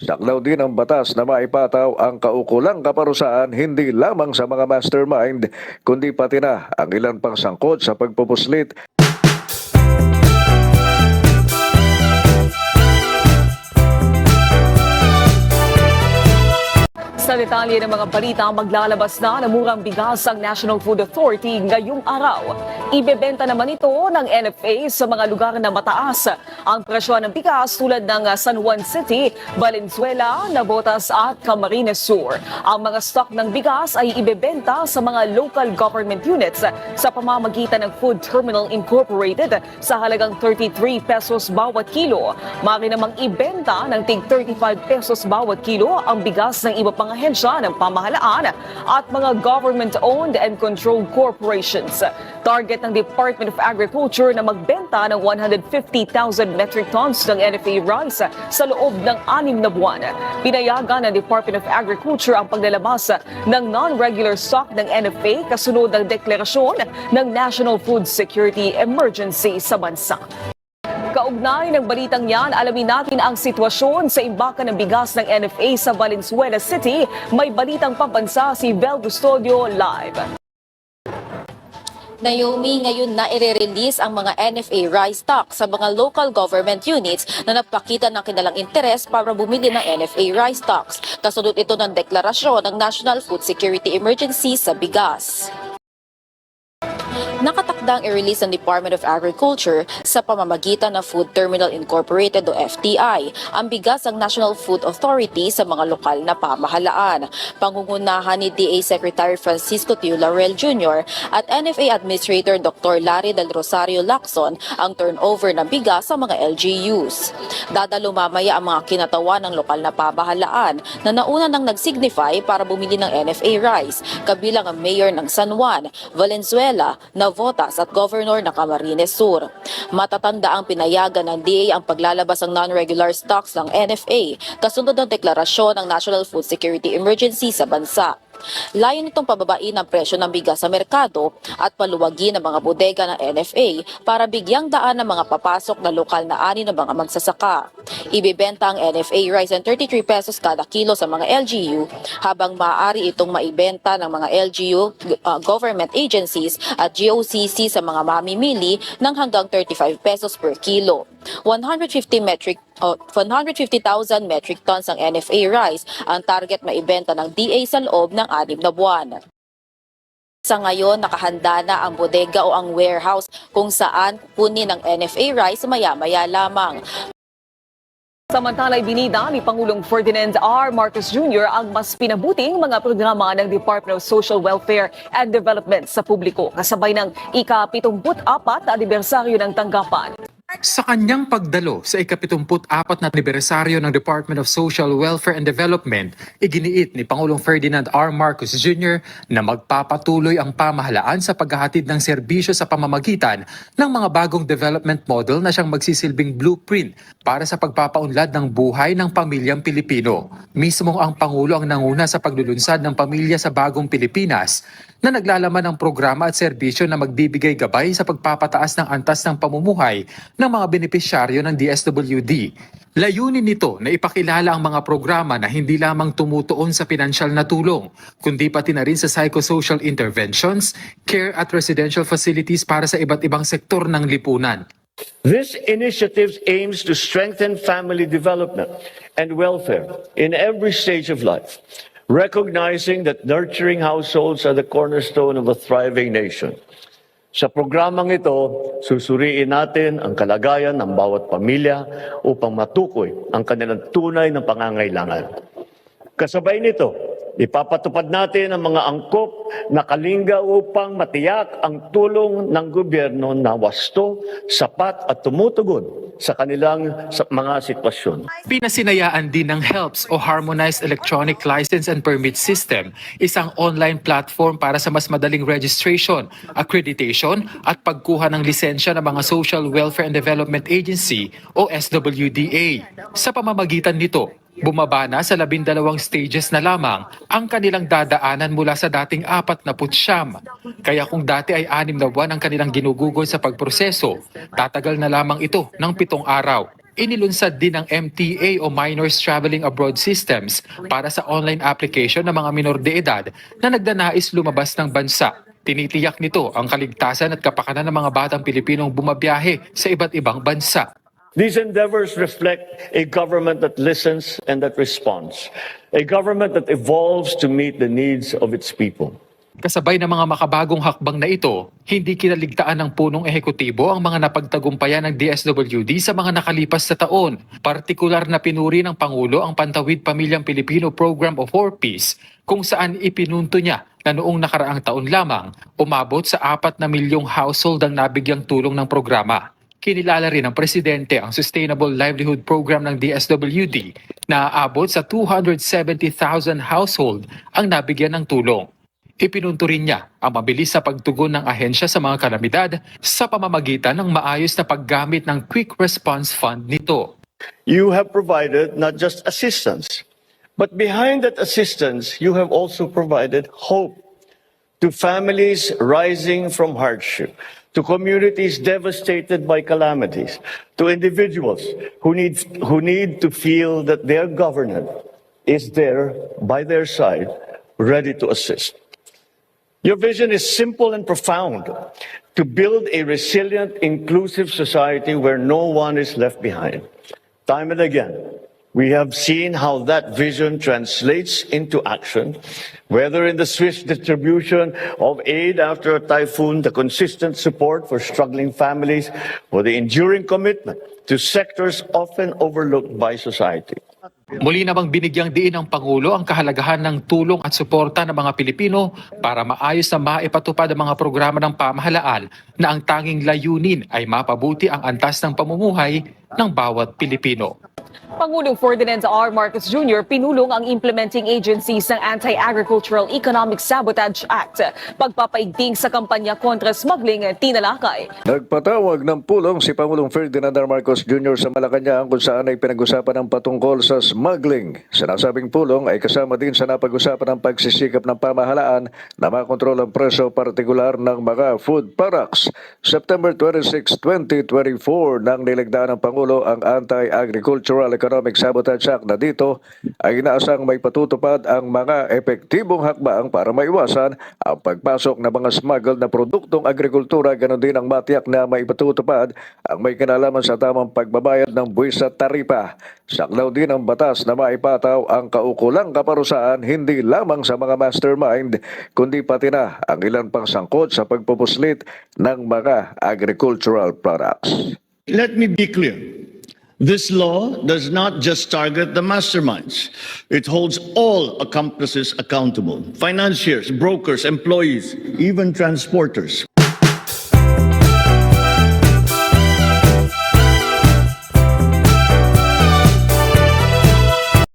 Saklaw din ang batas na maipataw ang kaukulang kaparusahan hindi lamang sa mga mastermind kundi pati na ang ilan pang sangkot sa pagpupuslit. Sa detalye ng mga balita, maglalabas na ng murang bigas ang National Food Authority ngayong araw. Ibebenta naman ito ng NFA sa mga lugar na mataas ang presyo ng bigas tulad ng San Juan City, Valenzuela, Navotas at Camarines Sur. Ang mga stock ng bigas ay ibebenta sa mga local government units sa pamamagitan ng Food Terminal Incorporated sa halagang 33 pesos bawat kilo. Maaari namang ibenta ng tig 35 pesos bawat kilo ang bigas ng iba pang ahensya ng pamahalaan at mga government-owned and controlled corporations. Target ng Department of Agriculture na magbenta ng 150,000 metric tons ng NFA rice sa loob ng 6 na buwan. Pinayagan ng Department of Agriculture ang paglalabas ng non-regular stock ng NFA kasunod ng deklarasyon ng National Food Security Emergency sa bansa. Kaugnay ng balitang yan, alamin natin ang sitwasyon sa imbakan ng bigas ng NFA sa Valenzuela City. May balitang pambansa si Vel Custodio live. Naomi, ngayon na i-release ang mga NFA rice stock sa mga local government units na nagpakita ng kanilang interes para bumili ng NFA rice stocks. Kasunod ito ng deklarasyon ng National Food Security Emergency sa bigas. Nakatakdang i-release ng Department of Agriculture sa pamamagitan ng Food Terminal Incorporated o FTI ang bigas ng National Food Authority sa mga lokal na pamahalaan. Pangungunahan ni DA Secretary Francisco Tio Laurel Jr. at NFA Administrator Dr. Larry Del Rosario Lacson ang turnover ng bigas sa mga LGUs. Dadalo mamaya ang mga kinatawan ng lokal na pamahalaan na nauna nang nag-signify para bumili ng NFA rice, kabilang ang Mayor ng San Juan, Valenzuela, Navotas at Governor ng Camarines Sur. Matatanda ang pinayagan ng DA ang paglalabas ng non-regular stocks ng NFA kasunod ng deklarasyon ng National Food Security Emergency sa bansa. Layon nitong pababain ang presyo ng bigas sa merkado at paluwagin ang mga bodega ng NFA para bigyang daan ng mga papasok na lokal na ani ng mga magsasaka. Ibibenta ang NFA rice ng 33 pesos kada kilo sa mga LGU habang maaari itong maibenta ng mga LGU, government agencies at GOCC sa mga mamimili ng hanggang 35 pesos per kilo. 150,000 metric tons ang NFA rice ang target maibenta ng DA sa loob ng 6 na buwan. Sa ngayon, nakahanda na ang bodega o ang warehouse kung saan kunin ng NFA rice maya-maya lamang. Samantala, ibinida ni Pangulong Ferdinand R. Marcos Jr. ang mas pinabuting mga programa ng Department of Social Welfare and Development sa publiko kasabay ng ika-74 na anibersaryo ng tanggapan. Sa kanyang pagdalo sa ika-74 na anibersaryo ng Department of Social Welfare and Development, iginiit ni Pangulong Ferdinand R. Marcos Jr. na magpapatuloy ang pamahalaan sa paghahatid ng serbisyo sa pamamagitan ng mga bagong development model na siyang magsisilbing blueprint para sa pagpapaunlad ng buhay ng pamilyang Pilipino. Mismong ang Pangulo ang nanguna sa paglulunsad ng Pamilya sa Bagong Pilipinas na naglalaman ng programa at serbisyo na magbibigay gabay sa pagpapataas ng antas ng pamumuhay ng mga benepisyaryo ng DSWD. Layunin nito na ipakilala ang mga programa na hindi lamang tumutuon sa pinansyal na tulong, kundi pati na rin sa psychosocial interventions, care at residential facilities para sa iba't ibang sektor ng lipunan. This initiative aims to strengthen family development and welfare in every stage of life, recognizing that nurturing households are the cornerstone of a thriving nation. Sa programang ito, susuriin natin ang kalagayan ng bawat pamilya upang matukoy ang kanilang tunay na pangangailangan. Kasabay nito, ipapatupad natin ang mga angkop na kalinga upang matiyak ang tulong ng gobyerno na wasto, sapat at tumutugon sa kanilang mga sitwasyon. Pinasinayaan din ng HELPS o Harmonized Electronic License and Permit System, isang online platform para sa mas madaling registration, accreditation at pagkuha ng lisensya ng mga Social Welfare and Development Agency o SWDA. Sa pamamagitan nito, bumaba na sa 12 stages na lamang ang kanilang dadaanan mula sa dating 49. Kaya kung dati ay 6 na buwan ang kanilang ginugugol sa pagproseso, tatagal na lamang ito ng 7 araw. Inilunsad din ng MTA o Minors Traveling Abroad Systems para sa online application ng mga minor de edad na nagdanais lumabas ng bansa. Tinitiyak nito ang kaligtasan at kapakanan ng mga batang Pilipinong bumabiyahe sa iba't ibang bansa. These endeavors reflect a government that listens and that responds, a government that evolves to meet the needs of its people. Kasabay ng mga makabagong hakbang na ito, hindi kinaligtaan ng punong ehekutibo ang mga napagtagumpayan ng DSWD sa mga nakalipas na taon. Partikular na pinuri ng Pangulo ang Pantawid Pamilyang Pilipino Program of 4 Ps kung saan ipinunto niya na noong nakaraang taon lamang umabot sa 4 na milyong household ang nabigyang tulong ng programa. Kinilala rin ng Presidente ang Sustainable Livelihood Program ng DSWD na aabot sa 270,000 household ang nabigyan ng tulong. Ipinunto rin niya ang mabilis na pagtugon ng ahensya sa mga kalamidad sa pamamagitan ng maayos na paggamit ng Quick Response Fund nito. You have provided not just assistance, but behind that assistance, you have also provided hope to families rising from hardship, to communities devastated by calamities, to individuals who need to feel that their government is there by their side, ready to assist. Your vision is simple and profound: to build a resilient, inclusive society where no one is left behind. Time and again, we have seen how that vision translates into action, whether in the swift distribution of aid after a typhoon, the consistent support for struggling families, or the enduring commitment to sectors often overlooked by society. Muli namang binigyang diin ng Pangulo ang kahalagahan ng tulong at suporta ng mga Pilipino para maayos na maipatupad ang mga programa ng pamahalaan na ang tanging layunin ay mapabuti ang antas ng pamumuhay ng bawat Pilipino. Pangulong Ferdinand R. Marcos Jr. pinulong ang implementing agencies ng Anti-Agricultural Economic Sabotage Act. Pagpapaigting sa kampanya kontra smuggling tinalakay. Nagpatawag ng pulong si Pangulong Ferdinand R. Marcos Jr. sa Malacanang kung saan ay pinag-usapan ang patungkol sa smuggling. Sinasabing pulong ay kasama din sa napag-usapan ng pagsisikap ng pamahalaan na makontrol ang presyo partikular ng mga food products. September 26, 2024 nang niligdaan ng Pangulo ang Anti-Agricultural Economic Sabotage Act na dito ay inaasang may patutupad ang mga epektibong hakbang para maiwasan ang pagpasok ng mga smuggled na produktong agrikultura, ganon din ang matiyak na may patutupad ang may kinalaman sa tamang pagbabayad ng buwis at taripa. Saklaw din ang batas na maipataw ang kaukulang kaparusahan hindi lamang sa mga mastermind kundi pati na ang ilan pang sangkot sa pagpupuslit ng mga agricultural products. Let me be clear. This law does not just target the masterminds. It holds all accomplices accountable: financiers, brokers, employees, even transporters.